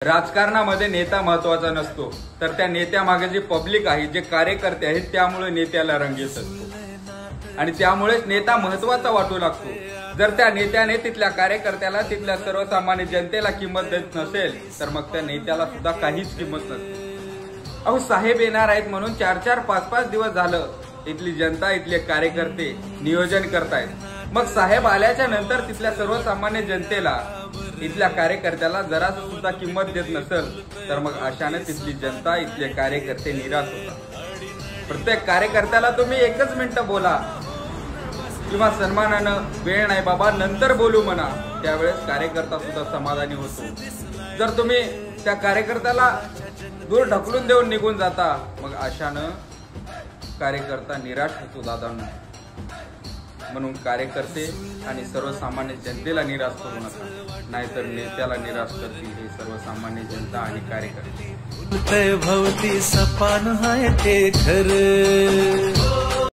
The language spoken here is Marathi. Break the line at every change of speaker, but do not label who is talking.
राजकारणामध्ये नेता महत्वाचा नसतो, तर त्या नेत्यामागे जे पब्लिक आहे, जे कार्यकर्ते आहेत, त्यामुळे नेत्याला रंग येत असतो आणि त्यामुळेच नेता महत्वाचा वाटू लागतो। जर त्या नेत्याने तिथल्या कार्यकर्त्याला, तिथल्या सर्वसामान्य जनतेला किंमत देत नसेल, तर मग त्या नेत्याला सुद्धा काहीच किंमत नसते। अहो, साहेब येणार आहेत म्हणून 4-4, 5-5 दिवस झालं इथली जनता, इथले कार्यकर्ते नियोजन करतायत। मग साहेब आल्याच्या नंतर तिथल्या सर्वसामान्य जनतेला, इथल्या कार्यकर्त्याला जरा सुद्धा किंमत देत नसेल, तर मग अशाने तिथली जनता, इथले कार्यकर्ते निराश होतात। प्रत्येक कार्यकर्त्याला तुम्ही एकच मिनिट बोला किंवा सन्मानानं, वेळ नाही बाबा नंतर बोलू म्हणा, त्यावेळेस कार्यकर्ता सुद्धा समाधानी होतो। जर तुम्ही त्या कार्यकर्त्याला दूर ढकलून देऊन निघून जाता, मग अशानं कार्यकर्ता निराश होतो दादांनो। म्हणून कार्यकर्ते आणि सर्वसामान्य जनतेला निराश करू नका, नाहीतर नेत्याला निराश करतील हे सर्वसामान्य जनता आणि कार्यकर्ते।
भवती सपान हाय ते घर